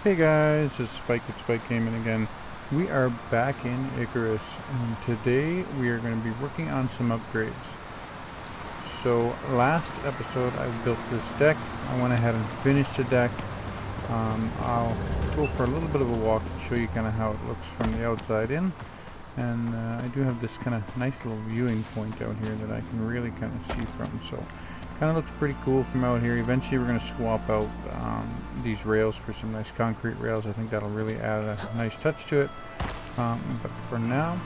Hey guys, it's Spike at Spike Gaming again. We are back in Icarus, and today we are going to be working on some upgrades. So last episode I built this deck. I went ahead and finished the deck. I'll go for a little bit of a walk and show you kind of how it looks from the outside in. And I do have this kind of nice little viewing point out here that I can really kind of see from. So kind of looks pretty cool from out here. Eventually we're going to swap out these rails for some nice concrete rails. I think that'll really add a nice touch to it. But for now,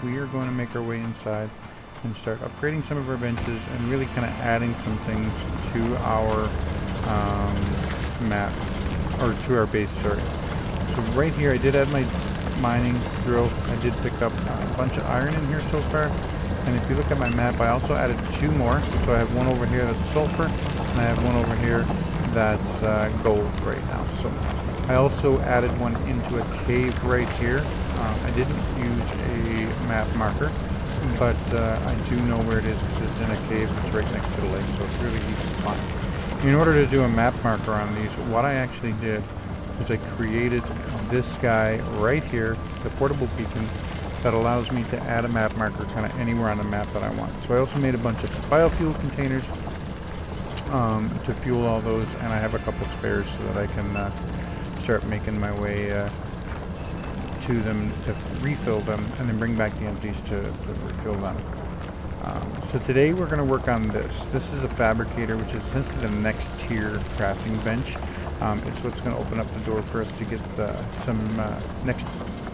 we are going to make our way inside and start upgrading some of our benches and really kind of adding some things to our map, or to our base, sorry. So right here I did add my mining drill. I did pick up a bunch of iron in here so far. And if you look at my map, I also added 2 more. So I have one over here that's sulfur, and I have one over here that's gold right now. So I also added one into a cave right here. I didn't use a map marker, but I do know where it is because it's in a cave and it's right next to the lake, so it's really easy to find. In order to do a map marker on these, what I actually did was I created this guy right here, the portable beacon, that allows me to add a map marker kind of anywhere on the map that I want. So I also made a bunch of biofuel containers to fuel all those, and I have a couple spares so that I can start making my way to them to refill them, and then bring back the empties to refill them. So today we're going to work on this. This is a fabricator, which is essentially the next tier crafting bench. It's what's going to open up the door for us to get some next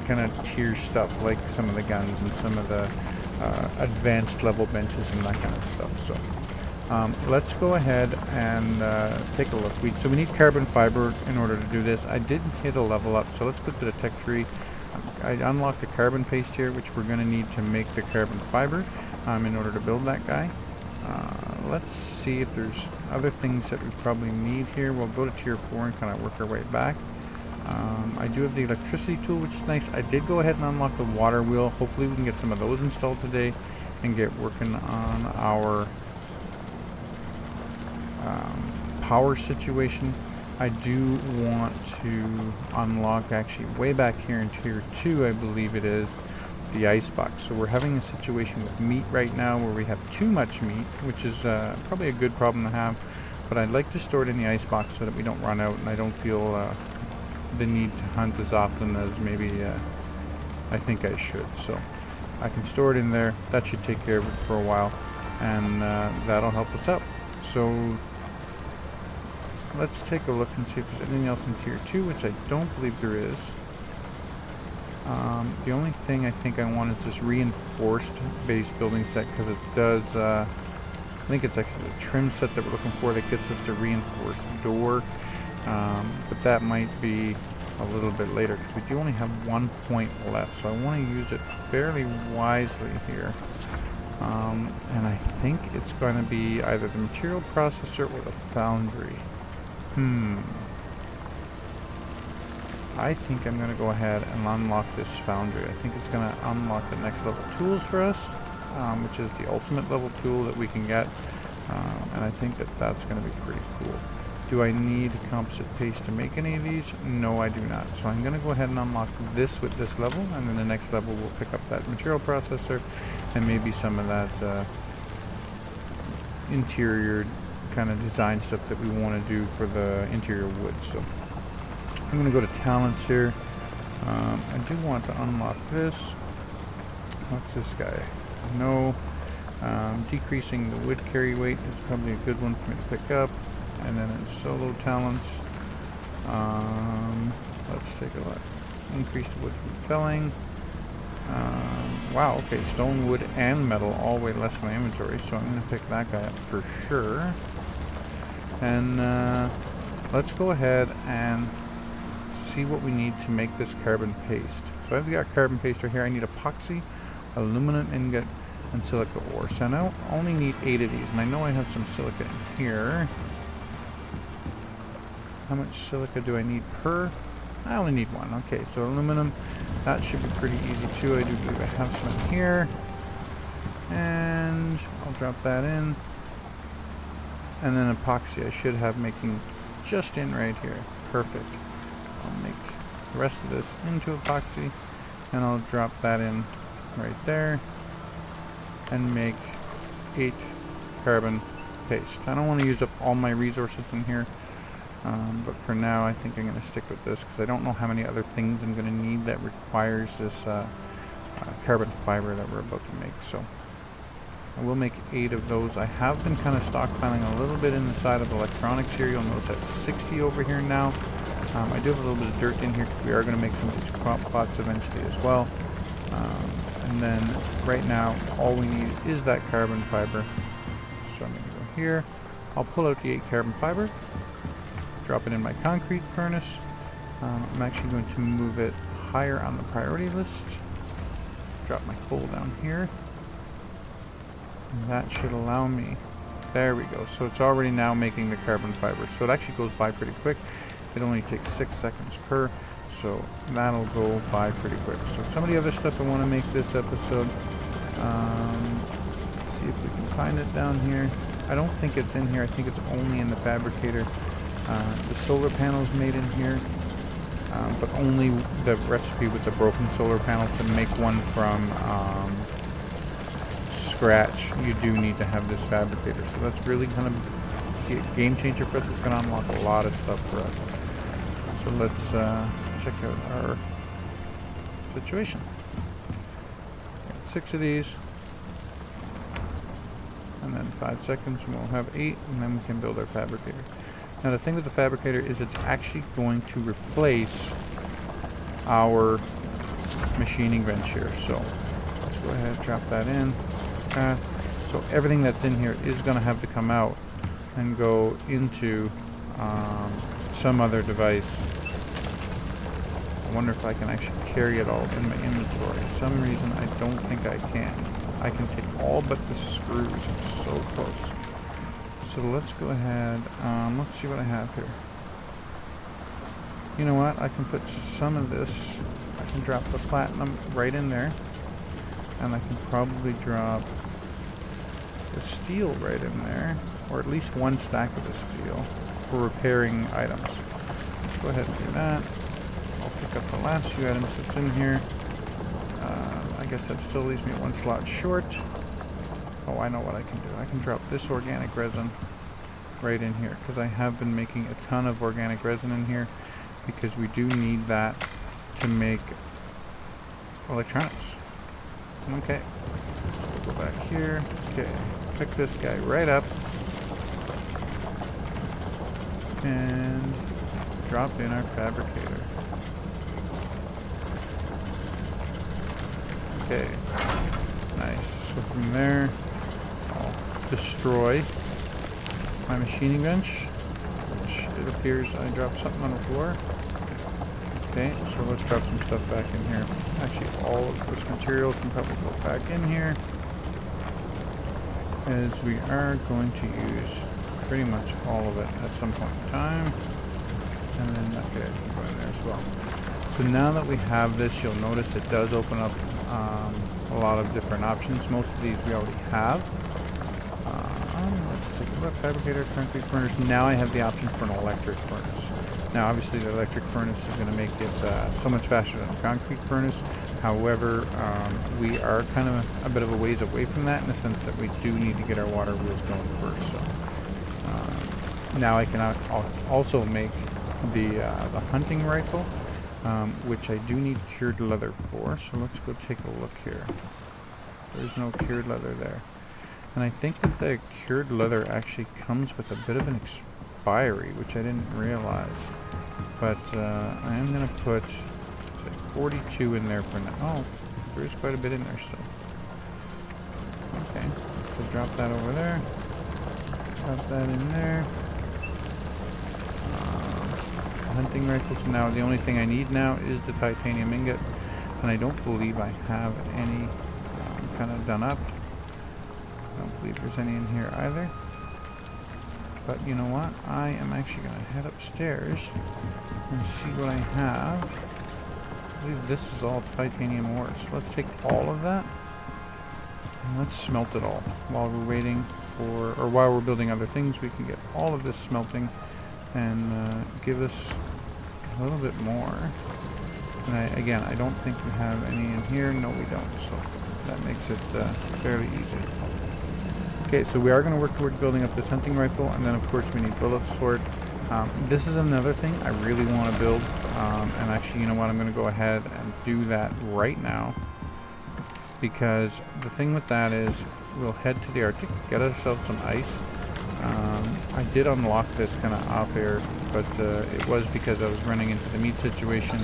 kind of tier stuff, like some of the guns and some of the advanced level benches and that kind of stuff. So let's go ahead and take a look. So we need carbon fiber in order to do this. I did hit a level up, so let's go to the tech tree. I unlocked the carbon paste here, which we're going to need to make the carbon fiber in order to build that guy. Let's see if there's other things that we probably need here. We'll go to tier 4 and kind of work our way back. I do have the electricity tool, which is nice. I did go ahead and unlock the water wheel. Hopefully we can get some of those installed today and get working on our power situation. I do want to unlock, actually way back here in tier 2 I believe it is, the icebox. So we're having a situation with meat right now where we have too much meat, which is probably a good problem to have, but I'd like to store it in the icebox so that we don't run out and I don't feel the need to hunt as often as maybe I think I should. So I can store it in there. That should take care of it for a while, and that'll help us out. So let's take a look and see if there's anything else in tier 2, which I don't believe there is. The only thing I think I want is this reinforced base building set, because it does, I think it's actually the trim set that we're looking for that gets us the reinforced door, but that might be a little bit later because we do only have 1 point left, so I want to use it fairly wisely here. And I think it's going to be either the material processor or the foundry. I think I'm going to go ahead and unlock this foundry. I think it's going to unlock the next level tools for us, which is the ultimate level tool that we can get, and I think that that's going to be pretty cool. Do I need composite paste to make any of these? No, I do not. So I'm going to go ahead and unlock this with this level, and then the next level we'll pick up that material processor and maybe some of that interior kind of design stuff that we want to do for the interior wood. So I'm going to go to talents here. I do want to unlock this. What's this guy? No. Decreasing the wood carry weight is probably a good one for me to pick up. And then in solo talents, let's take a look. Increase the wood from felling. Wow, okay, stone, wood, and metal all weigh less in my inventory, so I'm going to pick that guy up for sure. And let's go ahead and see what we need to make this carbon paste. So I've got carbon paste right here. I need epoxy, aluminum ingot, and silica ore. So now I only need 8 of these, and I know I have some silica in here. How much silica do I need per? I only need 1. Okay, so aluminum, that should be pretty easy too. I do believe I have some here. And I'll drop that in. And then epoxy I should have making just in right here. Perfect. I'll make the rest of this into epoxy, and I'll drop that in right there and make 8 carbon paste. I don't want to use up all my resources in here, but for now I think I'm going to stick with this because I don't know how many other things I'm going to need that requires this carbon fiber that we're about to make. So I will make 8 of those. I have been kind of stockpiling a little bit in the side of electronics here. You'll notice that's 60 over here now. I do have a little bit of dirt in here because we are going to make some of these crop plots eventually as well. And then right now all we need is that carbon fiber. So I'm going to go here. I'll pull out the 8 carbon fiber, drop it in my concrete furnace. I'm actually going to move it higher on the priority list. Drop my coal down here. And that should allow me, there we go. So it's already now making the carbon fiber. So it actually goes by pretty quick. It only takes 6 seconds per. So that'll go by pretty quick. So some of the other stuff I want to make this episode. See if we can find it down here. I don't think it's in here. I think it's only in the fabricator. The solar panels made in here, but only the recipe with the broken solar panel. To make one from scratch, you do need to have this fabricator. So that's really kind of a game changer for us. It's going to unlock a lot of stuff for us. So let's check out our situation. Got 6 of these, and then 5 seconds and we'll have 8, and then we can build our fabricator. Now the thing with the fabricator is it's actually going to replace our machining bench here. So let's go ahead and drop that in. So everything that's in here is going to have to come out and go into some other device. I wonder if I can actually carry it all in my inventory. For some reason I don't think I can. I can take all but the screws. I'm so close. So let's go ahead. Let's see what I have here. You know what? I can put some of this. I can drop the platinum right in there. And I can probably drop the steel right in there. Or at least 1 stack of the steel for repairing items. Let's go ahead and do that. I'll pick up the last few items that's in here. I guess that still leaves me 1 slot short. Oh, I know what I can do. I can drop this organic resin right in here because I have been making a ton of organic resin in here because we do need that to make electronics. Okay, we'll go back here. Okay, pick this guy right up and drop in our fabricator. Okay, nice. So from there, I'll destroy my machining bench, which it appears I dropped something on the floor. Okay, so let's drop some stuff back in here. Actually, all of this material can probably go back in here, as we are going to use pretty much all of it at some point in time. And then that guy can go in there as well. So now that we have this, you'll notice it does open up a lot of different options. Most of these we already have. Let's take a look. Fabricator, concrete furnace. Now I have the option for an electric furnace. Now obviously the electric furnace is going to make it so much faster than a concrete furnace. However, we are kind of a bit of a ways away from that in the sense that we do need to get our water wheels going first. So now I can also make the hunting rifle, which I do need cured leather for. So let's go take a look here. There's no cured leather there. And I think that the cured leather actually comes with a bit of an expiry, which I didn't realize. But I am going to put 42 in there for now. Oh, there's quite a bit in there still. Okay, so drop that over there. Drop that in there. Hunting rifles. Now the only thing I need now is the titanium ingot. And I don't believe I have any kind of done up. I don't believe there's any in here either. But you know what? I am actually going to head upstairs and see what I have. I believe this is all titanium ore. So let's take all of that and let's smelt it all. While we're waiting for, or while we're building other things, we can get all of this smelting and give us a little bit more. And again, I don't think we have any in here. No, we don't. So that makes it fairly easy. Okay, so we are going to work towards building up this hunting rifle, and then of course we need bullets for it. This is another thing I really want to build, and actually, you know what, I'm going to go ahead and do that right now, because the thing with that is we'll head to the Arctic, get ourselves some ice. I did unlock this kind of off air, but it was because I was running into the meat situation,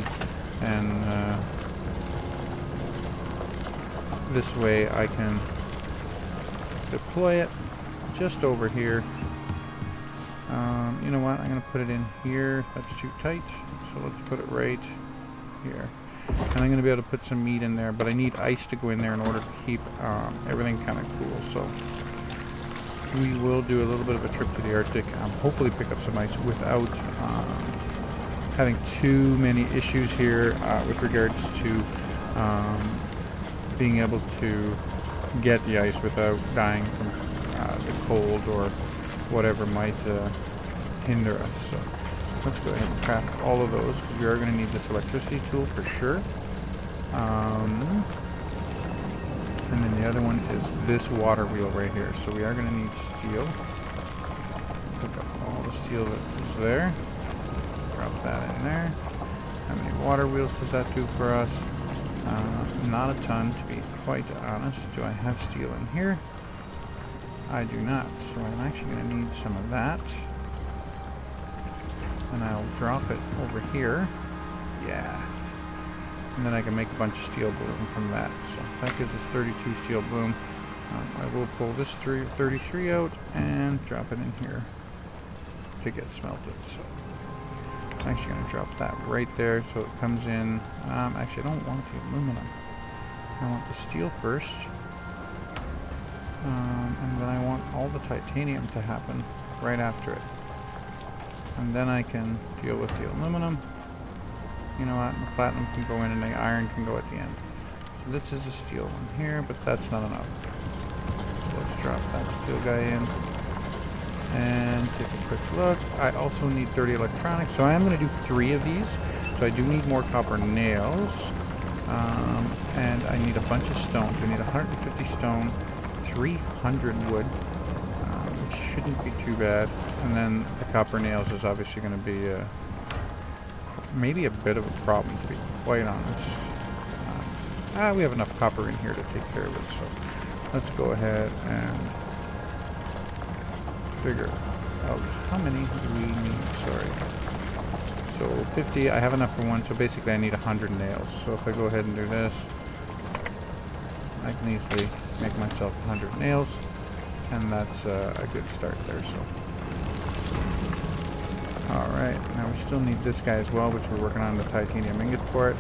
and this way I can deploy it just over here. You know what, I'm going to put it in here. That's too tight, so let's put it right here. And I'm going to be able to put some meat in there, but I need ice to go in there in order to keep everything kind of cool. So we will do a little bit of a trip to the Arctic, hopefully pick up some ice without having too many issues here with regards to being able to get the ice without dying from the cold or whatever might hinder us. So let's go ahead and craft all of those, because we are going to need this electricity tool for sure. And then the other one is this water wheel right here. So we are going to need steel. Pick up all the steel that is there. Drop that in there. How many water wheels does that do for us? Not a ton, to be quite honest. Do I have steel in here? I do not. So I'm actually going to need some of that. And I'll drop it over here. Yeah. And then I can make a bunch of steel bloom from that. So that gives us 32 steel bloom. I will pull this 33 out and drop it in here to get smelted. So I'm actually going to drop that right there so it comes in. Actually, I don't want the aluminum. I want the steel first. And then I want all the titanium to happen right after it. And then I can deal with the aluminum. You know what, the platinum can go in and the iron can go at the end. So this is a steel one here, but that's not enough. So let's drop that steel guy in. And take a quick look. I also need 30 electronics, so I am going to do 3 of these. So I do need more copper nails. And I need a bunch of stones. I need 150 stone, 300 wood, which shouldn't be too bad. And then the copper nails is obviously going to be maybe a bit of a problem, to be quite honest. We have enough copper in here to take care of it, so let's go ahead and figure out how many do we need. Sorry. So 50, I have enough for one, so basically I need 100 nails. So if I go ahead and do this, I can easily make myself 100 nails, and that's a good start there. So alright, now we still need this guy as well, which we're working on the titanium ingot for it.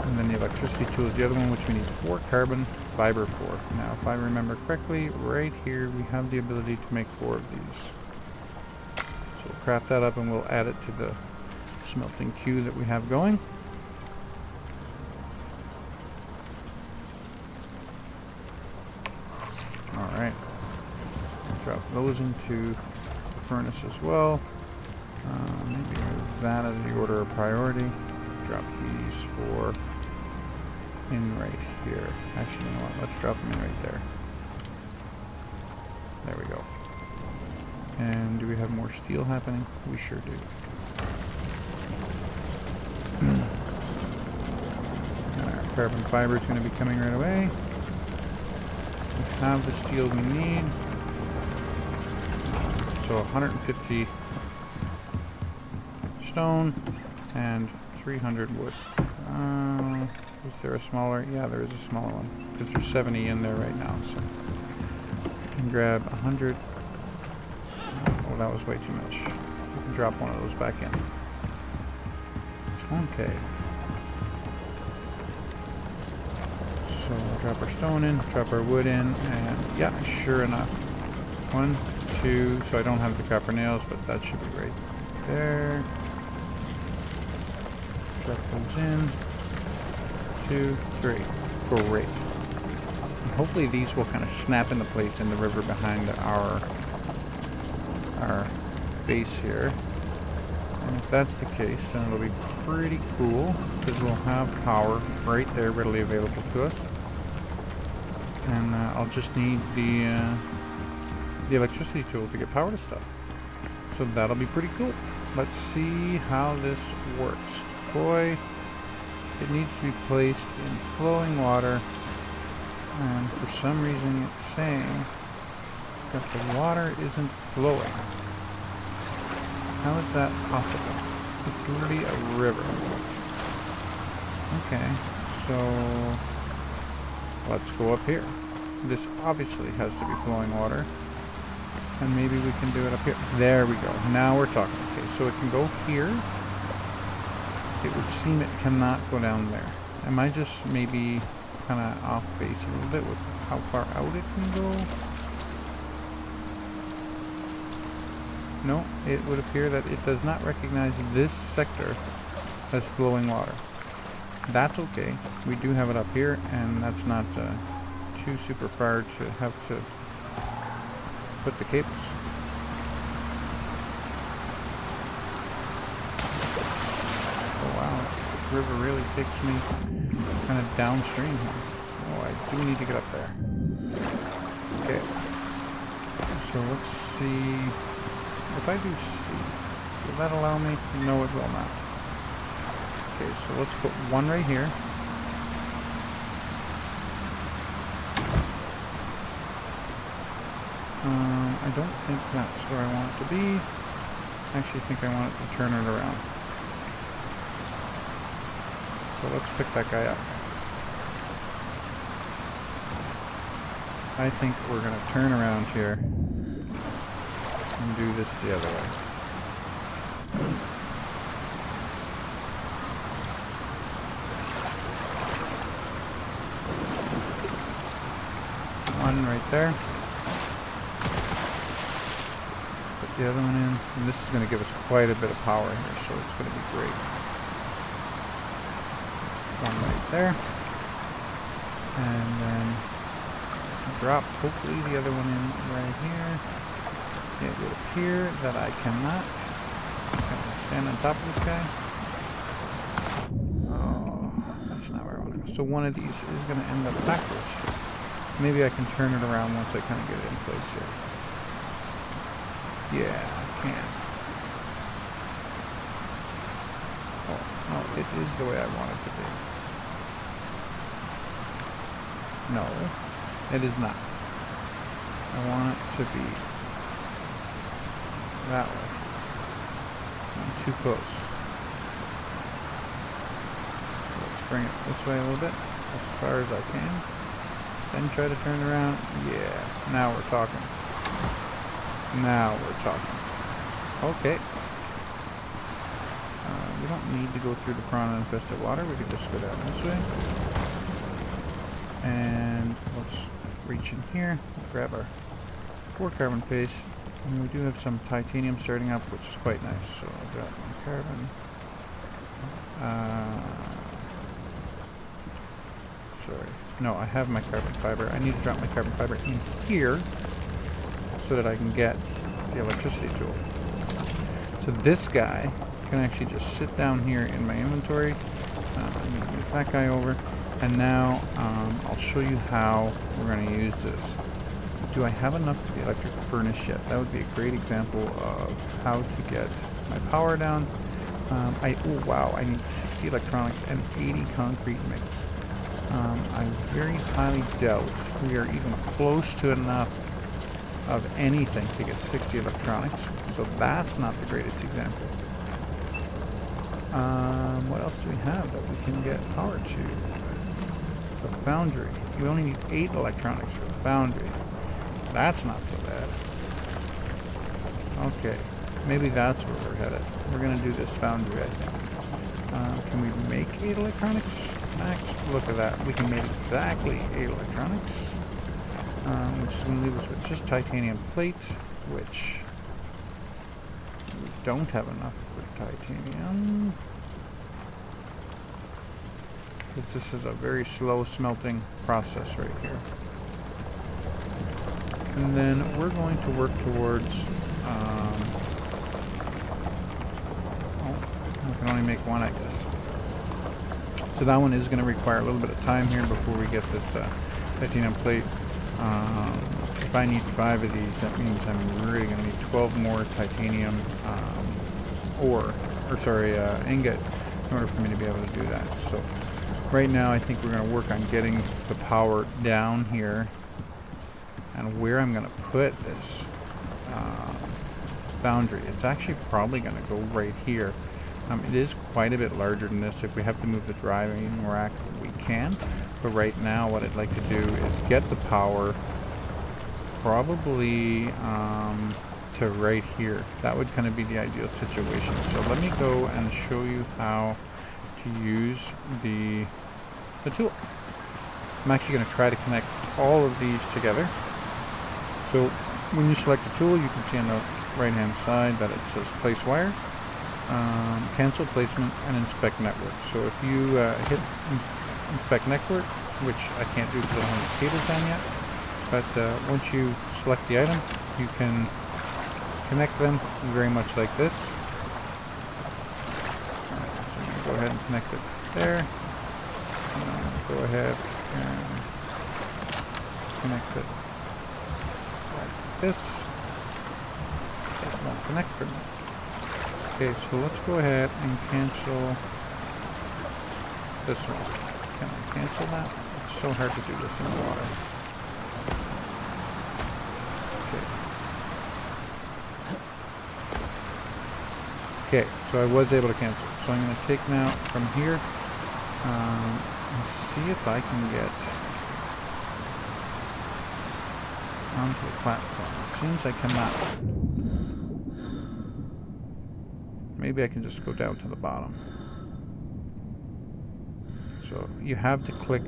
And then the electricity tool is the other one, which we need 4 carbon fiber for. Now, if I remember correctly, right here we have the ability to make 4 of these. So we'll craft that up and we'll add it to the smelting queue that we have going. Alright, drop those into the furnace as well. Maybe move that as the order of priority. Drop these 4 in right here. Actually, you know what? Let's drop them in right there. There we go. And do we have more steel happening? We sure do. And our carbon fiber is going to be coming right away. We have the steel we need. So 150 stone and 300 wood. Is there a smaller? Yeah, there is a smaller one, because there's 70 in there right now. So I can grab 100. Oh, that was way too much. I can drop one of those back in. Okay. So we'll drop our stone in, drop our wood in, and yeah, sure enough. 1, 2. So I don't have the copper nails, but that should be right there. Drop those in. 2, 3. Great. And hopefully these will kind of snap into place in the river behind our base here. And if that's the case, then it'll be pretty cool, because we'll have power right there readily available to us. And I'll just need the electricity tool to get power to stuff. So that'll be pretty cool. Let's see how this works. Boy, it needs to be placed in flowing water, and for some reason it's saying that the water isn't flowing. How is that possible? It's literally a river. Okay, so let's go up here. This obviously has to be flowing water. And maybe we can do it up here. There we go. Now we're talking. Okay, so it can go here. It would seem it cannot go down there. Am I just maybe kind of off base a little bit with how far out it can go? No, it would appear that it does not recognize this sector as flowing water. That's okay. We do have it up here, and that's not too super far to have to put the cables. Oh wow, the river really takes me kind of downstream here. Oh, I do need to get up there. Okay, so let's see. If I do C, will that allow me? No, it will not. Okay, so let's put one right here. I don't think that's where I want it to be. I actually think I want it to turn it around. So let's pick that guy up. I think we're going to turn around here and do this the other way. One right there. The other one in, and this is going to give us quite a bit of power here, so it's going to be great. One right there, and then drop hopefully the other one in right here. It would appear that I cannot. Can I stand on top of this guy? Oh, that's not where I want to go. So one of these is going to end up backwards. Maybe I can turn it around once I kind of get it in place here. Yeah, I can. Oh, no, it is the way I want it to be. No, it is not. I want it to be that way. I'm too close. So let's bring it this way a little bit, as far as I can. Then try to turn around. Yeah, now we're talking. Now we're talking. Okay. We don't need to go through the piranha-infested water. We can just go down this way. And let's reach in here. We'll grab our 4 carbon paste. And we do have some titanium starting up, which is quite nice. So I'll grab my carbon. Sorry. No, I have my carbon fiber. I need to drop my carbon fiber in here so that I can get the electricity tool. So this guy can actually just sit down here in my inventory. I'm going to move that guy over. And now I'll show you how we're going to use this. Do I have enough for the electric furnace yet? That would be a great example of how to get my power down. Oh wow, I need 60 electronics and 80 concrete mix. I very highly doubt we are even close to enough of anything to get 60 electronics, so that's not the greatest example. What else do we have that we can get power to? The foundry. You only need 8 electronics for the foundry. That's not so bad. Okay, maybe that's where we're headed. We're going to do this foundry, I think. Can we make 8 electronics max? Look at that. We can make exactly 8 electronics. Which is going to leave us with just titanium plate, which we don't have enough for titanium. Because this is a very slow smelting process right here. And then we're going to work towards can only make one, I guess. So that one is going to require a little bit of time here before we get this titanium plate. If I need 5 of these, that means I'm really going to need 12 more titanium ingot in order for me to be able to do that. So right now I think we're going to work on getting the power down here, and where I'm going to put this foundry. It's actually probably going to go right here. It is quite a bit larger than this. If we have to move the driving rack, we can. But right now what I'd like to do is get the power probably to right here. That would kind of be the ideal situation. So let me go and show you how to use the tool. I'm actually going to try to connect all of these together. So when you select the tool, you can see on the right hand side that it says place wire, cancel placement, and inspect network. So if you hit inspect network, which I can't do because I don't have the cables down yet, but once you select the item, you can connect them very much like this. Alright, so I'm going to go ahead and connect it there. Go ahead and connect it like this. It won't connect for me. Okay, so let's go ahead and cancel this one. Can I cancel that? It's so hard to do this in the water. Okay, so I was able to cancel. So I'm going to take now from here and see if I can get onto the platform. It seems I cannot. Maybe I can just go down to the bottom. So you have to click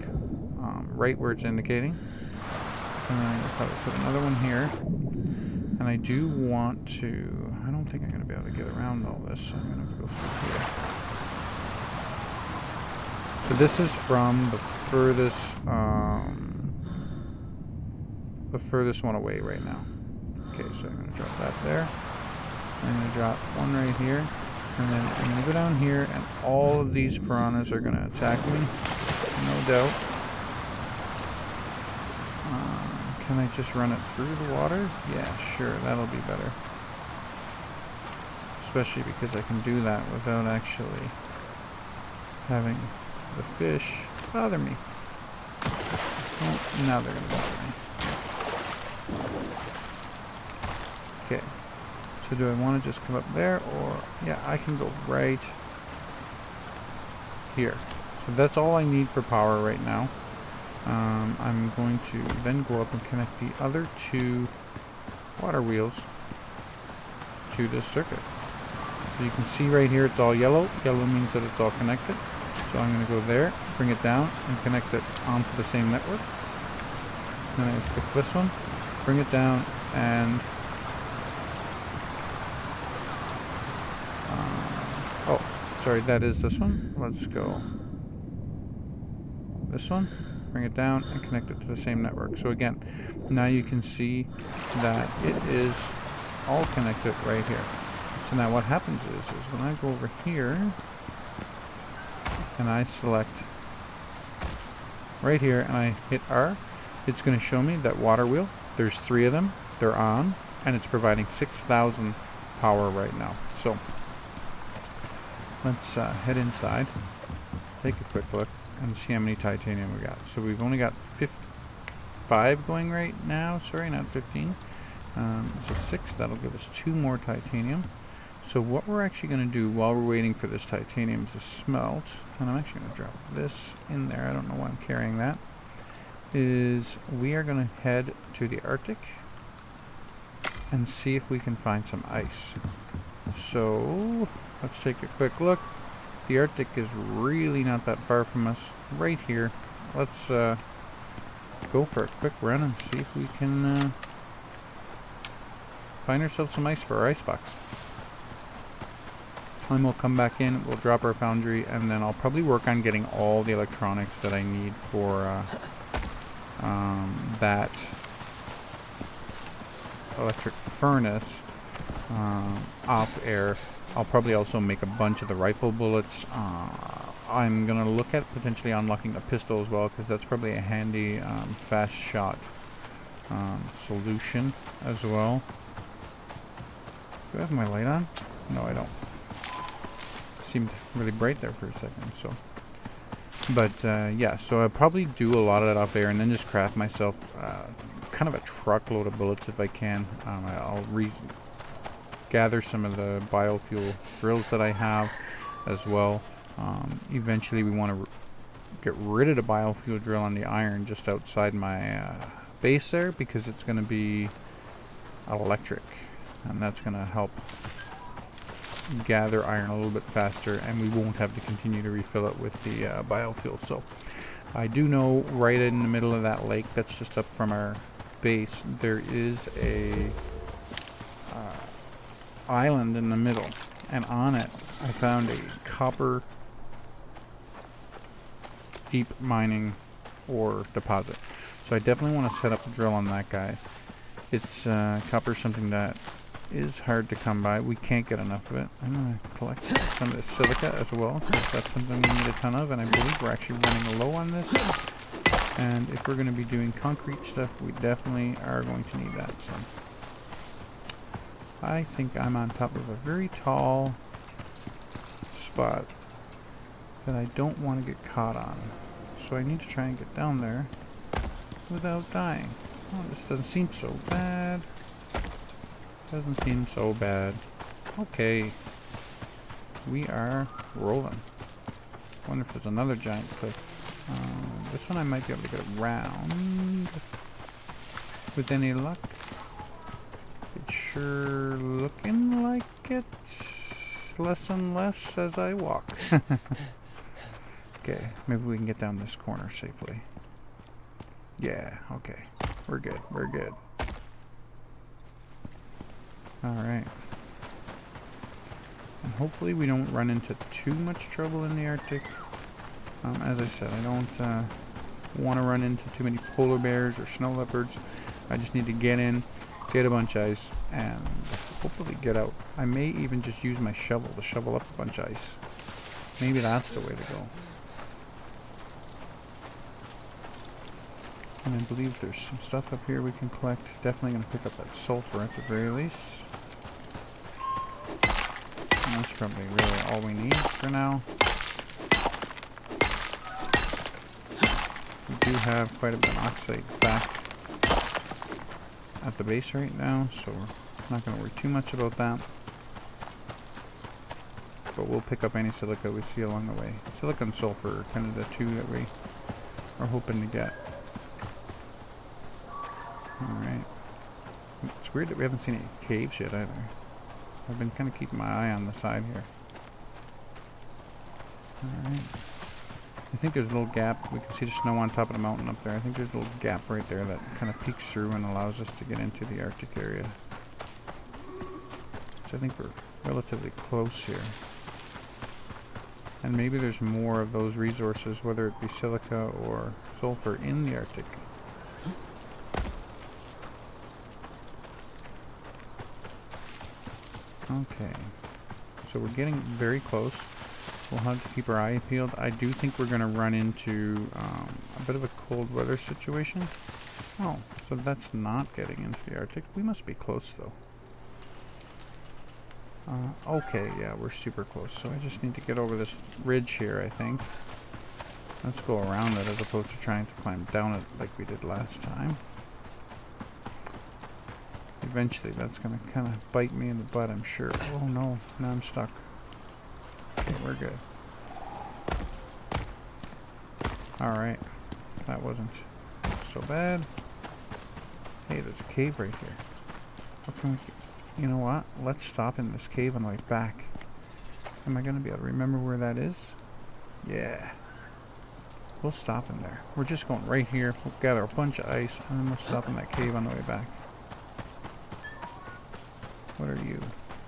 right where it's indicating. And then I'll probably put another one here. And I do want to... I don't think I'm going to be able to get around all this, so I'm going to have to go through here. So this is from the furthest one away right now. Okay, so I'm going to drop that there. I'm going to drop one right here. And then I'm going to go down here, and all of these piranhas are going to attack me, no doubt. Can I just run it through the water? Yeah, sure, that'll be better. Especially because I can do that without actually having the fish bother me. Oh, now they're going to bother me. Okay. So do I want to just come up there, or... Yeah, I can go right here. So that's all I need for power right now. I'm going to then go up and connect the other 2 water wheels to this circuit. So you can see right here it's all yellow. Yellow means that it's all connected. So I'm going to go there, bring it down, and connect it onto the same network. Then I pick this one, bring it down, and... oh, sorry, that is this one. Let's go this one. Bring it down and connect it to the same network. So again, now you can see that it is all connected right here. So now what happens is when I go over here and I select right here and I hit R, it's going to show me that water wheel. There's 3 of them. They're on, and it's providing 6,000 power right now. So let's head inside, take a quick look, and see how many titanium we got. So we've only got 5 going right now. Sorry, not 15. So 6. That'll give us 2 more titanium. So what we're actually going to do while we're waiting for this titanium to smelt, and I'm actually going to drop this in there. I don't know why I'm carrying that. Is we are going to head to the Arctic and see if we can find some ice. So let's take a quick look. The Arctic is really not that far from us, right here. Let's go for a quick run and see if we can find ourselves some ice for our icebox. And we'll come back in, we'll drop our foundry, and then I'll probably work on getting all the electronics that I need for that electric furnace off air I'll probably also make a bunch of the rifle bullets. I'm going to look at potentially unlocking the pistol as well, because that's probably a handy fast shot solution as well. Do I have my light on? No, I don't. It seemed really bright there for a second, so. But yeah, so I'll probably do a lot of that off air and then just craft myself kind of a truckload of bullets if I can. I'll gather some of the biofuel drills that I have as well. Eventually we want to get rid of the biofuel drill on the iron just outside my base there, because it's going to be electric, and that's going to help gather iron a little bit faster, and we won't have to continue to refill it with the biofuel. So I do know right in the middle of that lake that's just up from our base, there is a island in the middle, and on it I found a copper deep mining ore deposit. So I definitely want to set up a drill on that guy. It's copper, something that is hard to come by. We can't get enough of it. I'm going to collect some of the silica as well, because that's something we need a ton of, and I believe we're actually running low on this. And if we're going to be doing concrete stuff, we definitely are going to need that. So I think I'm on top of a very tall spot that I don't want to get caught on. So I need to try and get down there without dying. Oh, this doesn't seem so bad. Doesn't seem so bad. Okay. We are rolling. Wonder if there's another giant cliff. This one I might be able to get around with any luck. It's sure looking like it. Less and less as I walk. Okay, maybe we can get down this corner safely. Yeah, okay. We're good, we're good. Alright. And hopefully we don't run into too much trouble in the Arctic. As I said, I don't want to run into too many polar bears or snow leopards. I just need to get in, get a bunch of ice, and hopefully get out. I may even just use my shovel to shovel up a bunch of ice. Maybe that's the way to go. And I believe there's some stuff up here we can collect. Definitely going to pick up that sulfur at the very least. And that's probably really all we need for now. We do have quite a bit of oxide back at the base right now, so we're not going to worry too much about that. But we'll pick up any silica we see along the way. Silica and sulfur are kind of the two that we are hoping to get. Alright. It's weird that we haven't seen any caves yet either. I've been kind of keeping my eye on the side here. Alright. I think there's a little gap. We can see the snow on top of the mountain up there. I think there's a little gap right there that kind of peeks through and allows us to get into the Arctic area. So I think we're relatively close here. And maybe there's more of those resources, whether it be silica or sulfur, in the Arctic. Okay, so we're getting very close. We'll have to keep our eye peeled. I do think we're going to run into a bit of a cold weather situation. Oh, so that's not getting into the Arctic. We must be close though. Okay, yeah, we're super close. So I just need to get over this ridge here, I think. Let's go around it as opposed to trying to climb down it like we did last time. Eventually that's going to kind of bite me in the butt, I'm sure. Oh no, now I'm stuck. Okay, we're good. Alright, that wasn't so bad. Hey, there's a cave right here. What can we... You know what? Let's stop in this cave on the way back. Am I going to be able to remember where that is? Yeah. We'll stop in there. We're just going right here. We'll gather a bunch of ice, and then we'll stop in that cave on the way back. What are you?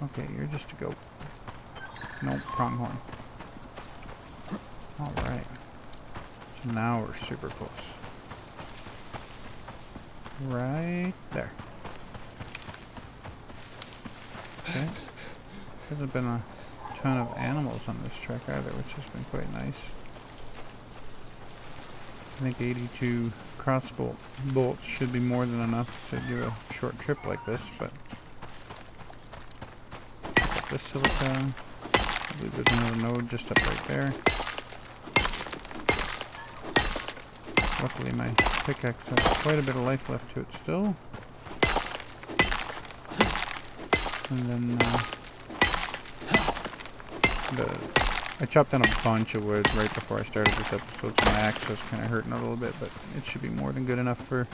Okay, you're just a goat. Nope, pronghorn. Alright. So now we're super close. Right there. Okay. Hasn't been a ton of animals on this trek either, which has been quite nice. I think 82 crossbow bolts should be more than enough to do a short trip like this, but this silica, I believe there's another node just up right there. Luckily my pickaxe has quite a bit of life left to it still. And then I chopped down a bunch of wood right before I started this episode, so my axe was kind of hurting a little bit, but it should be more than good enough for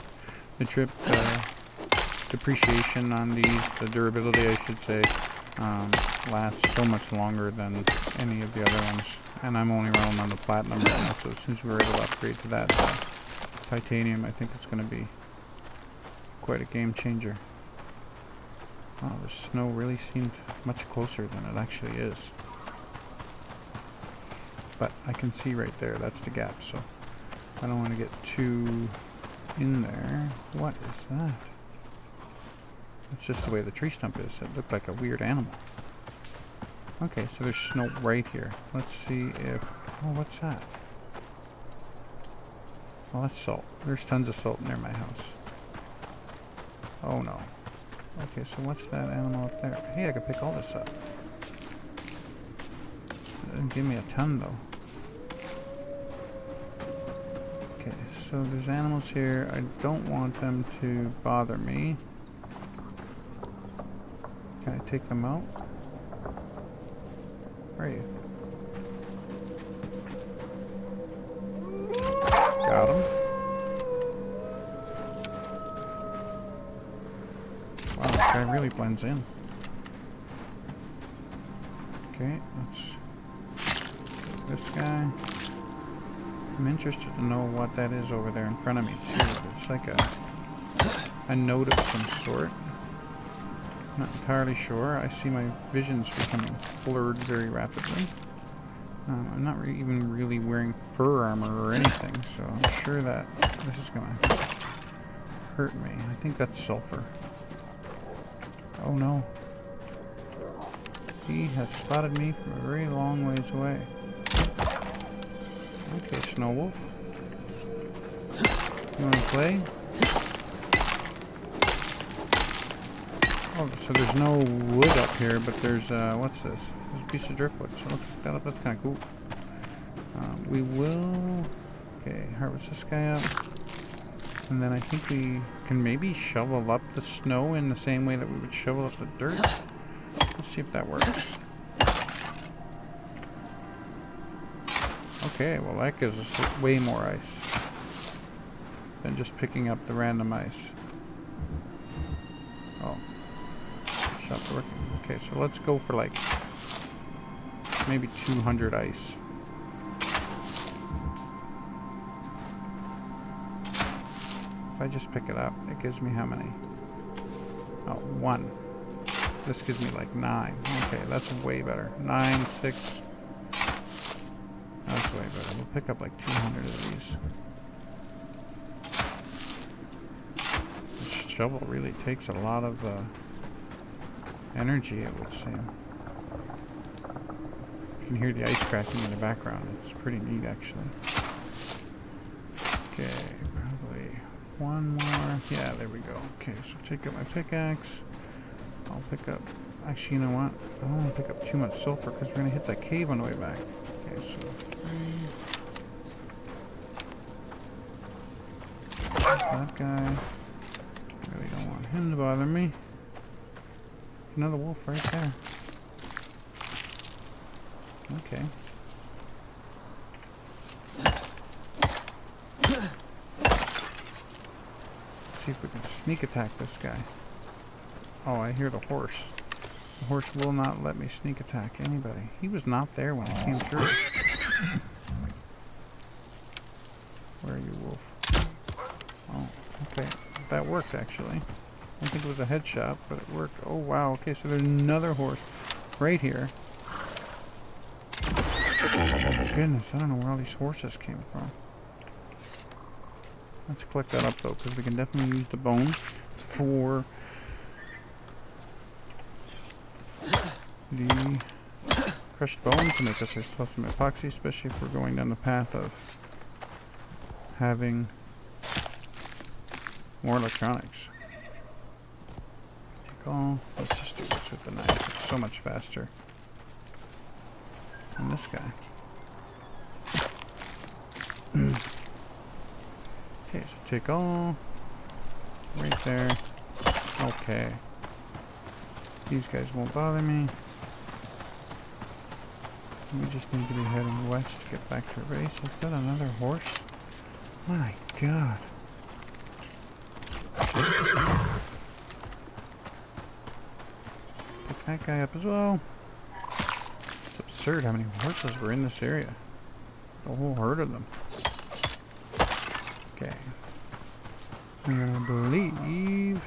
the trip. Depreciation on these, the durability I should say, lasts so much longer than any of the other ones. And I'm only rolling on the platinum right now, so as soon as we're able to upgrade to that titanium, I think it's going to be quite a game changer. Oh, the snow really seemed much closer than it actually is. But I can see right there, that's the gap, so I don't want to get too in there. What is that? It's just the way the tree stump is. It looked like a weird animal. Okay, so there's snow right here. Let's see if... oh, what's that? Oh, that's salt. There's tons of salt near my house. Oh no. Okay, so what's that animal up there? Hey, I could pick all this up. It didn't give me a ton though. Okay, so there's animals here. I don't want them to bother me. Can I take them out? Where are you? Got him. Wow, this guy really blends in. Okay, let's get this guy. I'm interested to know what that is over there in front of me too. It's like a note of some sort. Not entirely sure. I see my vision's becoming blurred very rapidly. I'm not even really wearing fur armor or anything, so I'm sure that this is going to hurt me. I think that's sulfur. Oh no. He has spotted me from a very long ways away. Okay, Snow Wolf. You want to play? Oh, so there's no wood up here, but there's, what's this? There's a piece of driftwood, so let's pick that up. That's kind of cool. We will, okay, harvest this guy up. And then I think we can maybe shovel up the snow in the same way that we would shovel up the dirt. Let's see if that works. Okay, well that gives us way more ice than just picking up the random ice. Oh. Stopped working. Okay, so let's go for like maybe 200 ice. If I just pick it up, it gives me how many? Oh, 1. This gives me like 9. Okay, that's way better. 9, 6. That's way better. We'll pick up like 200 of these. This shovel really takes a lot of energy, it would seem. You can hear the ice cracking in the background. It's pretty neat, actually. Okay, probably one more. Yeah, there we go. Okay, so take up my pickaxe. I'll pick up... actually, you know what? I don't want to pick up too much sulfur because we're going to hit that cave on the way back. Okay, so... 3. That guy. Really don't want him to bother me. Another wolf right there. Okay. Let's see if we can sneak attack this guy. Oh, I hear the horse. The horse will not let me sneak attack anybody. He was not there when I came through. Where are you, wolf? Oh, okay. That worked, actually. I think it was a headshot, but it worked. Oh, wow. Okay, so there's another horse right here. Oh, my goodness. I don't know where all these horses came from. Let's collect that up, though, because we can definitely use the bone for the crushed bone to make us ourselves some epoxy, especially if we're going down the path of having more electronics. Take all. Let's just do this with the knife. It's so much faster than this guy. Okay, so take all. Right there. Okay. These guys won't bother me. We just need to be heading west to get back to our base. Is that another horse? My god. Pick that guy up as well. It's absurd how many horses were in this area. A whole herd of them. Okay. I'm gonna believe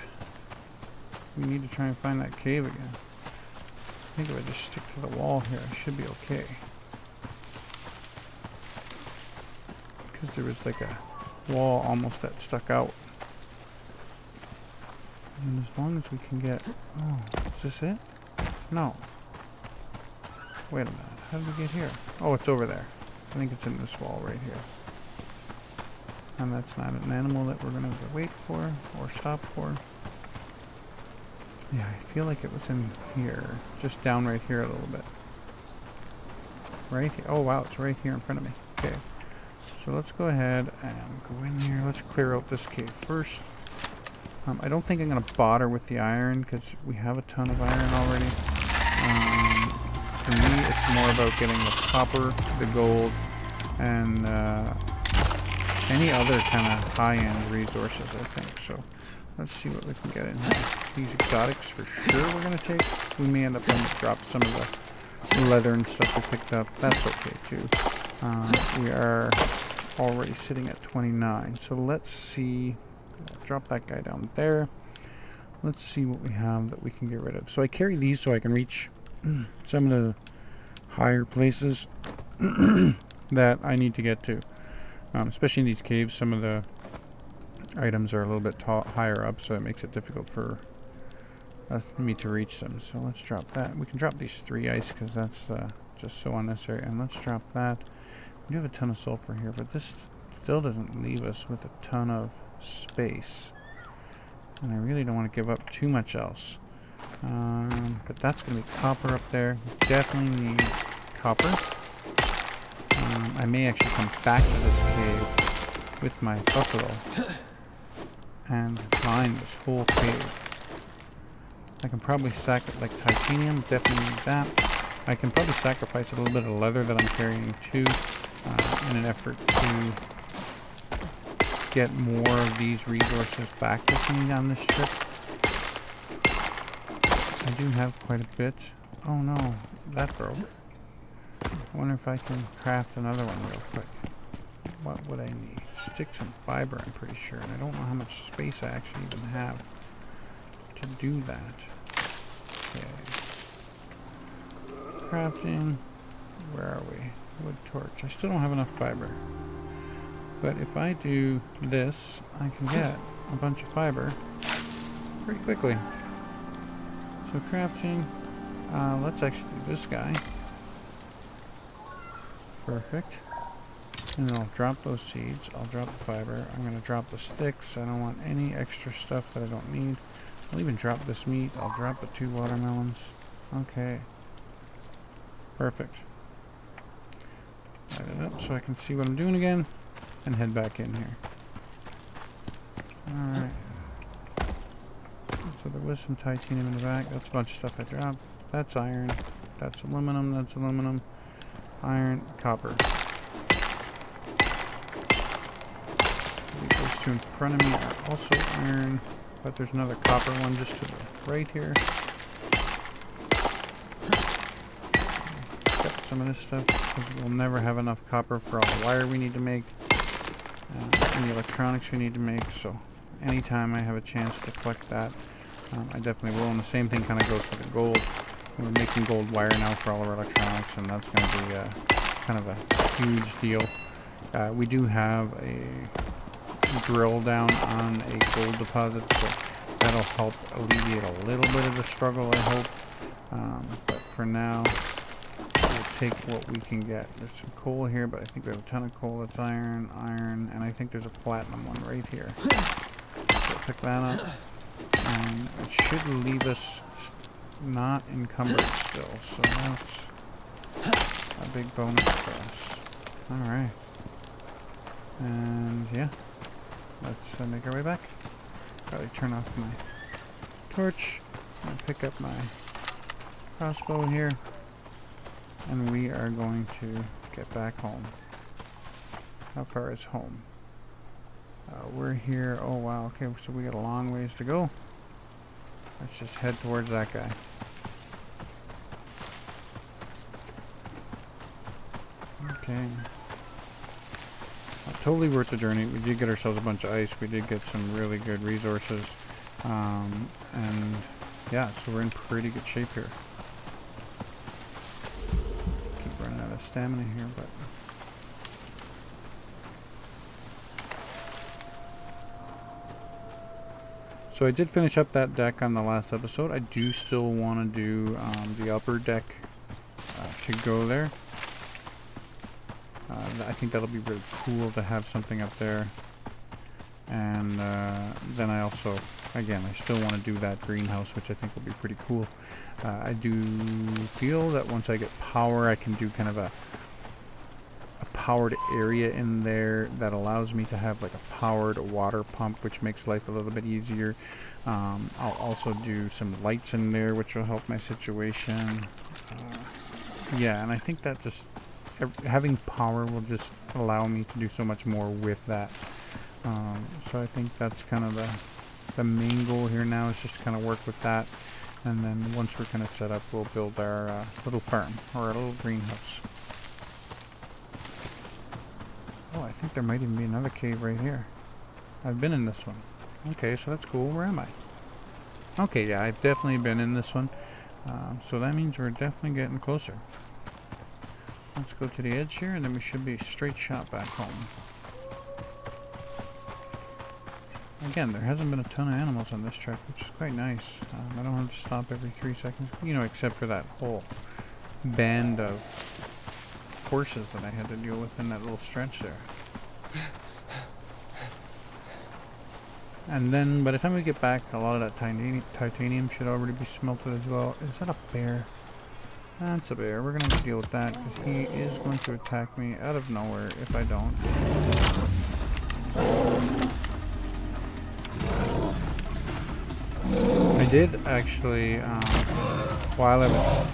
we need to try and find that cave again. I think if I just stick to the wall here, I should be okay. Because there was like a wall almost that stuck out. And as long as we can get... Oh, is this it? No. Wait a minute. How did we get here? Oh, it's over there. I think it's in this wall right here. And that's not an animal that we're going to have to wait for or stop for. Yeah, I feel like it was in here. Just down right here a little bit. Right here. Oh, wow. It's right here in front of me. Okay. So let's go ahead and go in here. Let's clear out this cave first. I don't think I'm going to bother with the iron because we have a ton of iron already. For me, it's more about getting the copper, the gold, and any other kind of high-end resources, I think. So let's see what we can get in here. These exotics for sure we're going to take. We may end up having to drop some of the leather and stuff we picked up. That's okay too. We are already sitting at 29. So let's see. Drop that guy down there. Let's see what we have that we can get rid of. So I carry these so I can reach some of the higher places that I need to get to. Especially in these caves, some of the items are a little bit higher up, so it makes it difficult for me to reach them. So let's drop that. We can drop these 3 ice because that's just so unnecessary. And let's drop that. We do have a ton of sulfur here, but this still doesn't leave us with a ton of space. And I really don't want to give up too much else. But that's going to be copper up there. We definitely need copper. I may actually come back to this cave with my buffalo and mine this whole cave. I can probably sack it like titanium, definitely need that. I can probably sacrifice a little bit of leather that I'm carrying too in an effort to get more of these resources back with me on this trip. I do have quite a bit. Oh no, that broke. I wonder if I can craft another one real quick. What would I need? Sticks and fiber, I'm pretty sure. And I don't know how much space I actually even have to do that. Okay. Crafting. Where are we? Wood torch. I still don't have enough fiber. But if I do this, I can get a bunch of fiber pretty quickly. So crafting. Let's actually do this guy. Perfect. And I'll drop those seeds. I'll drop the fiber. I'm going to drop the sticks. I don't want any extra stuff that I don't need. I'll even drop this meat. I'll drop the 2 watermelons. Okay. Perfect. Light it up so I can see what I'm doing again. And head back in here. Alright. So there was some titanium in the back. That's a bunch of stuff I dropped. That's iron. That's aluminum. That's aluminum. Iron. Copper. Those 2 in front of me are also iron. But there's another copper one just to the right here. Got some of this stuff because we'll never have enough copper for all the wire we need to make. And the electronics we need to make, so anytime I have a chance to collect that, I definitely will. And the same thing kind of goes for the gold. We're making gold wire now for all of our electronics, and that's going to be kind of a huge deal. We do have a drill down on a gold deposit, so that'll help alleviate a little bit of the struggle, I hope. But for now, we'll take what we can get. There's some coal here, but I think we have a ton of coal. That's iron, and I think there's a platinum one right here. So pick that up. And it should leave us not encumbered still, so that's a big bonus for us. Alright. And yeah, let's make our way back. Probably turn off my torch and pick up my crossbow here. And we are going to get back home. How far is home? We're here. Oh wow, okay, so we got a long ways to go. Let's just head towards that guy. Okay. Totally worth the journey. We did get ourselves a bunch of ice. We did get some really good resources. And yeah, so we're in pretty good shape here. Keep running out of stamina here, but... So I did finish up that deck on the last episode. I do still want to do the upper deck to go there. I think that'll be really cool to have something up there. And then I also, again, I still want to do that greenhouse, which I think will be pretty cool. I do feel that once I get power, I can do kind of a powered area in there that allows me to have like a powered water pump, which makes life a little bit easier. I'll also do some lights in there, which will help my situation. Yeah, and I think that just having power will just allow me to do so much more with that. So I think that's kind of the main goal here now, is just to kind of work with that. And then once we're kind of set up, we'll build our little farm, or our little greenhouse. Oh, I think there might even be another cave right here. I've been in this one. Okay, so that's cool. Where am I? Okay, yeah, I've definitely been in this one. So that means we're definitely getting closer. Let's go to the edge here, and then we should be a straight shot back home. Again, there hasn't been a ton of animals on this trek, which is quite nice. I don't have to stop every 3 seconds, you know, except for that whole band of horses that I had to deal with in that little stretch there. And then by the time we get back, a lot of that titanium should already be smelted as well. Is that a bear? That's a bear. We're going to have to deal with that, because he is going to attack me out of nowhere if I don't. I did actually, while I was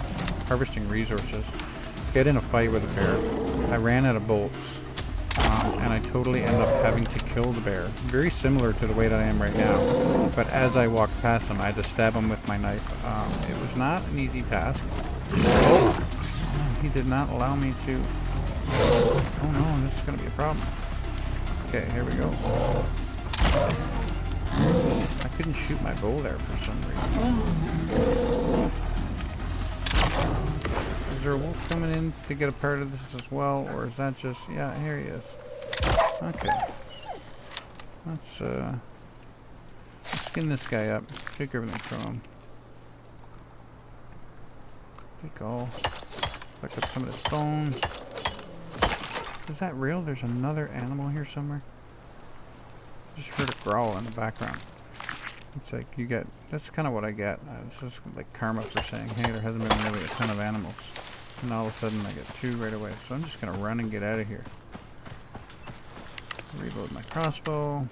harvesting resources, get in a fight with a bear. I ran out of bolts, and I totally ended up having to kill the bear. Very similar to the way that I am right now, but as I walked past him, I had to stab him with my knife. It was not an easy task. Oh, he did not allow me to. Oh no, this is going to be a problem. Okay, here we go. I couldn't shoot my bow there for some reason. Is there a wolf coming in to get a part of this as well, or is that just... Yeah, here he is. Okay. Let's skin this guy up. Take everything from him. Take all. Pick up some of this bone. Is that real? There's another animal here somewhere. Just heard a growl in the background. It's like you get... That's kind of what I get. It's just like karma for saying, hey, there hasn't been really a ton of animals. And all of a sudden I get 2 right away. So I'm just going to run and get out of here. Reload my crossbow. And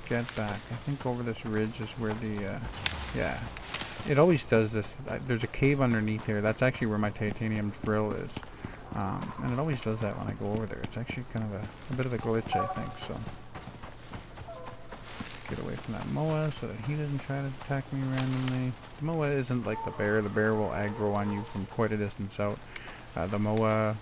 get back. I think over this ridge is where the... yeah. It always does this. There's a cave underneath here. That's actually where my titanium drill is. And it always does that when I go over there. It's actually kind of a bit of a glitch, I think. So get away from that moa so that he doesn't try to attack me randomly. The moa isn't like the bear. The bear will aggro on you from quite a distance out. The moa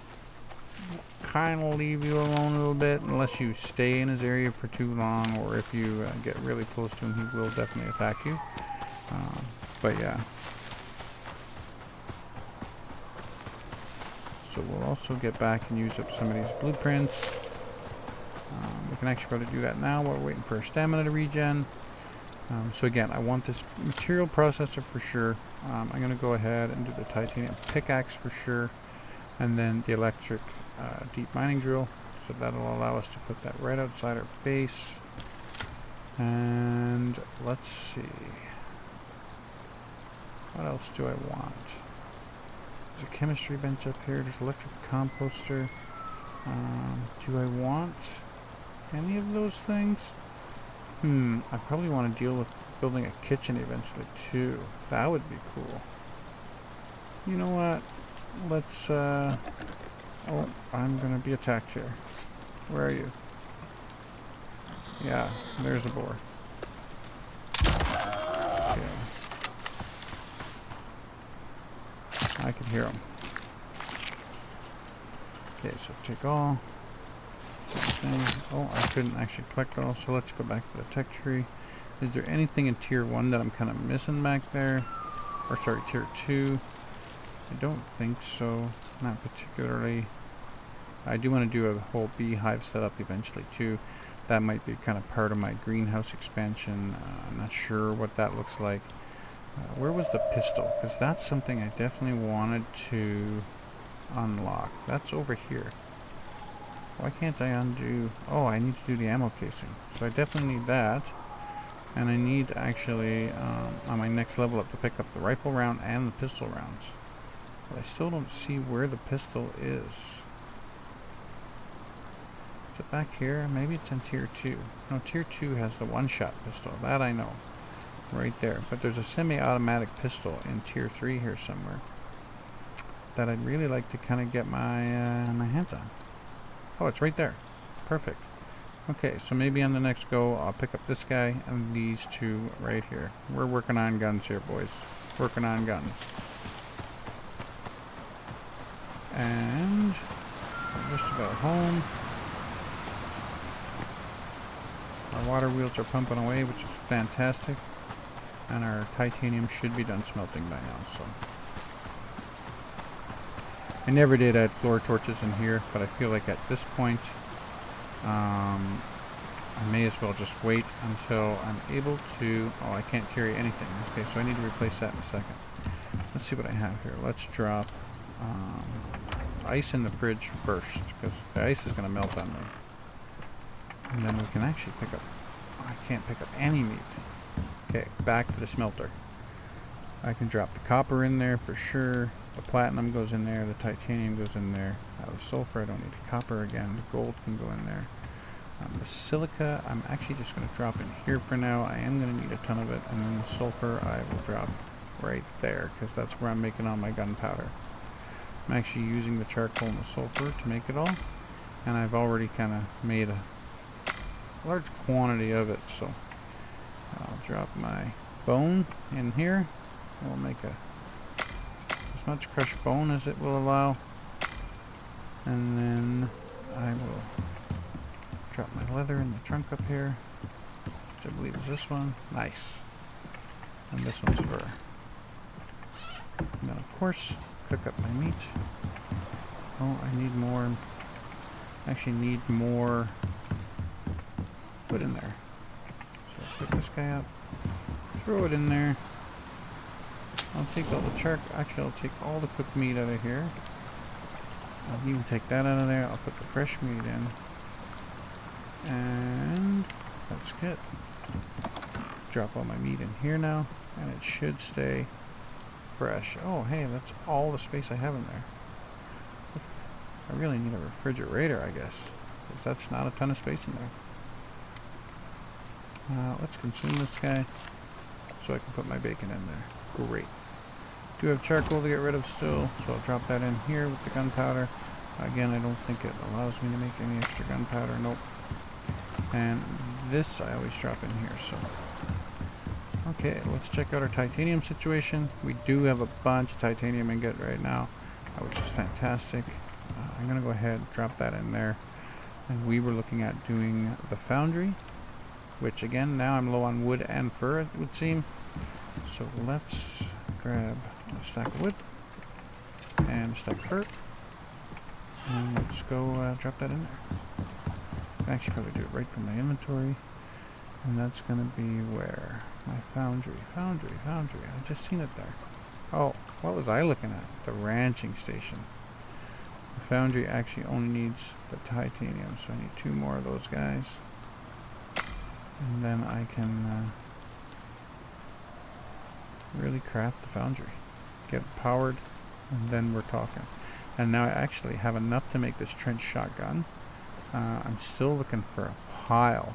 kind of leave you alone a little bit unless you stay in his area for too long, or if you get really close to him, he will definitely attack you. But yeah. So we'll also get back and use up some of these blueprints. We can actually probably do that now while we're waiting for our stamina to regen. So again, I want this material processor for sure. I'm going to go ahead and do the titanium pickaxe for sure, and then the electric deep mining drill. So that'll allow us to put that right outside our base. And let's see. What else do I want? There's a chemistry bench up here. There's electric composter. Do I want any of those things? I probably want to deal with building a kitchen eventually too. That would be cool. You know what? Let's, oh, I'm gonna be attacked here. Where are you? Yeah, there's a boar. Okay. I can hear him. Okay, so take all. Oh, I couldn't actually collect all, so let's go back to the tech tree. Is there anything in tier 1 that I'm kind of missing back there? Or sorry, tier 2. I don't think so. Not particularly. I do want to do a whole beehive setup eventually too. That might be kind of part of my greenhouse expansion. I'm not sure what that looks like. Where was the pistol? Because that's something I definitely wanted to unlock. That's over here. Why can't I undo? Oh, I need to do the ammo casing. So I definitely need that. And I need actually, on my next level up, to pick up the rifle round and the pistol rounds. But I still don't see where the pistol is. Is it back here? Maybe it's in tier 2. No, tier 2 has the one-shot pistol. That I know. Right there. But there's a semi-automatic pistol in tier 3 here somewhere that I'd really like to kind of get my my hands on. Oh, it's right there. Perfect. Okay, so maybe on the next go, I'll pick up this guy and these two right here. We're working on guns here, boys. Working on guns. And we're just about home. Our water wheels are pumping away, which is fantastic. And our titanium should be done smelting by now, so. I never did add floor torches in here, but I feel like at this point, I may as well just wait until I'm able to... Oh, I can't carry anything. Okay, so I need to replace that in a second. Let's see what I have here. Let's drop ice in the fridge first, because the ice is going to melt on me. And then we can actually pick up... Oh, I can't pick up any meat. Okay, back to the smelter. I can drop the copper in there for sure. The platinum goes in there. The titanium goes in there. The sulfur, I don't need the copper again. The gold can go in there. The silica, I'm actually just going to drop in here for now. I am going to need a ton of it. And then the sulfur, I will drop right there, because that's where I'm making all my gunpowder. I'm actually using the charcoal and the sulfur to make it all. And I've already kind of made a large quantity of it, so I'll drop my bone in here. We'll make as much crushed bone as it will allow, and then I will drop my leather in the trunk up here, which I believe is this one. Nice. And this one's fur. And then of course cook up my meat. Oh, I need more. Actually need more wood in there. So let's pick this guy up, throw it in there. I'll take all the actually I'll take all the cooked meat out of here. I'll even take that out of there. I'll put the fresh meat in. And that's good. Drop all my meat in here now, and it should stay fresh. Oh, hey, that's all the space I have in there. I really need a refrigerator, I guess, because that's not a ton of space in there. Let's consume this guy so I can put my bacon in there. Great. Do have charcoal to get rid of still, so I'll drop that in here with the gunpowder. Again, I don't think it allows me to make any extra gunpowder. Nope. And this I always drop in here, so. Okay, let's check out our titanium situation. We do have a bunch of titanium ingot right now, which is fantastic. I'm going to go ahead and drop that in there. And we were looking at doing the foundry, which again, now I'm low on wood and fur, it would seem. So let's grab a stack of wood and a stack of fur, and let's go drop that in there. I can actually probably do it right from my inventory. And that's going to be where? My foundry. I just seen it there. Oh, what was I looking at? The ranching station. The foundry actually only needs the titanium, so I need 2 more of those guys. And then I can really craft the foundry. Get it powered, and then we're talking. And now I actually have enough to make this trench shotgun. I'm still looking for a pile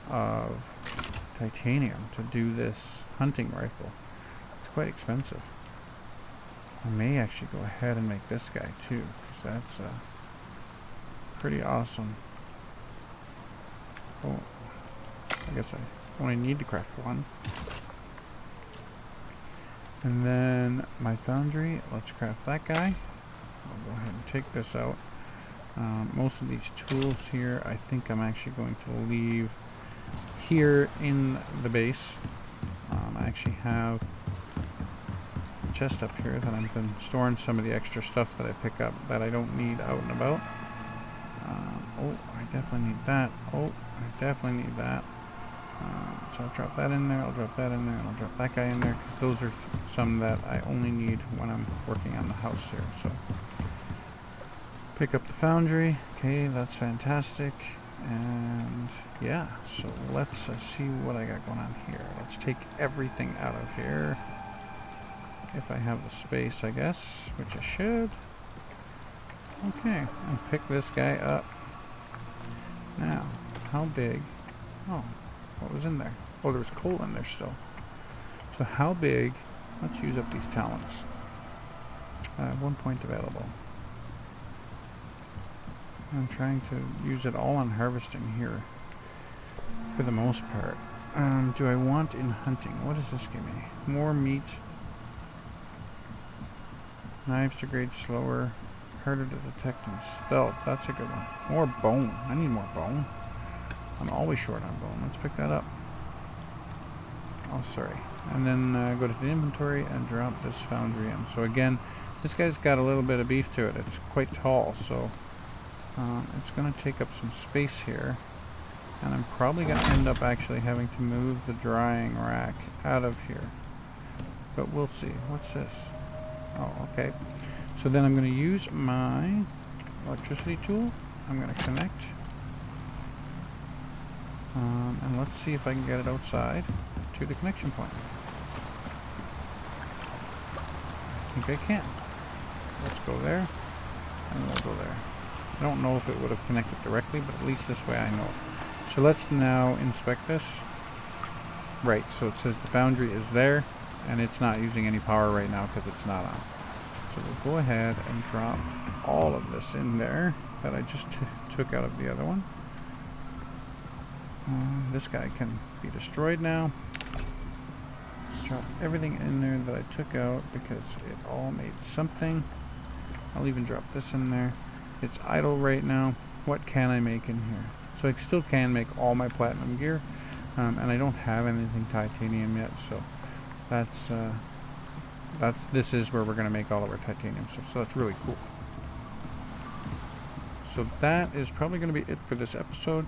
of titanium to do this hunting rifle. It's quite expensive. I may actually go ahead and make this guy too, because that's pretty awesome. Oh, I guess I only need to craft 1. And then my foundry, let's craft that guy. I'll go ahead and take this out. Most of these tools here, I think I'm actually going to leave here in the base. I actually have a chest up here that I've been storing some of the extra stuff that I pick up that I don't need out and about. Oh, I definitely need that. Oh, I definitely need that. So I'll drop that in there, I'll drop that in there, and I'll drop that guy in there, because those are some that I only need when I'm working on the house here. So pick up the foundry. Okay, that's fantastic. And yeah, so let's see what I got going on here. Let's take everything out of here. If I have the space, I guess, which I should. Okay, and pick this guy up. Now, how big? Oh, what was in there? Oh, there was coal in there still. So how big? Let's use up these talents. 1 point available. I'm trying to use it all on harvesting here for the most part. Do I want in hunting? What does this give me? More meat. Knives degrade slower. Harder to detect in stealth. That's a good one. More bone. I need more bone. I'm always short on bone. Let's pick that up. Oh, sorry. And then go to the inventory and drop this foundry in. So again, this guy's got a little bit of beef to it. It's quite tall, so it's going to take up some space here. And I'm probably going to end up actually having to move the drying rack out of here. But we'll see. What's this? Oh, okay. So then I'm going to use my electricity tool. I'm going to connect. And let's see if I can get it outside to the connection point. I think I can. Let's go there, and we'll go there. I don't know if it would have connected directly, but at least this way I know. So let's now inspect this. Right, so it says the foundry is there, and it's not using any power right now because it's not on. So we'll go ahead and drop all of this in there that I just took out of the other one. This guy can be destroyed now. Drop everything in there that I took out because it all made something. I'll even drop this in there. It's idle right now. What can I make in here? So I still can make all my platinum gear, and I don't have anything titanium yet. So this is where we're going to make all of our titanium stuff. So that's really cool. So that is probably going to be it for this episode.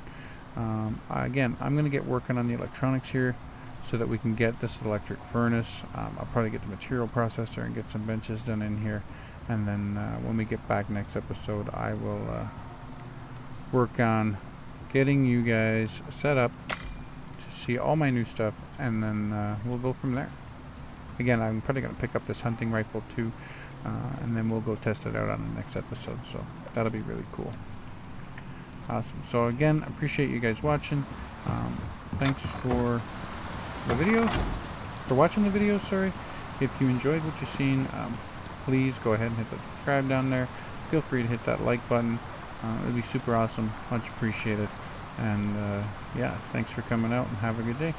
Again, I'm going to get working on the electronics here so that we can get this electric furnace. I'll probably get the material processor and get some benches done in here. And then when we get back next episode, I will work on getting you guys set up to see all my new stuff. And then we'll go from there. Again, I'm probably going to pick up this hunting rifle too. And then we'll go test it out on the next episode. So that'll be really cool. Awesome. So again, appreciate you guys watching. Thanks for the video, for watching the video, sorry. If you enjoyed what you've seen, please go ahead and hit the subscribe down there. Feel free to hit that like button. It would be super awesome. Much appreciated. And yeah, thanks for coming out and have a good day.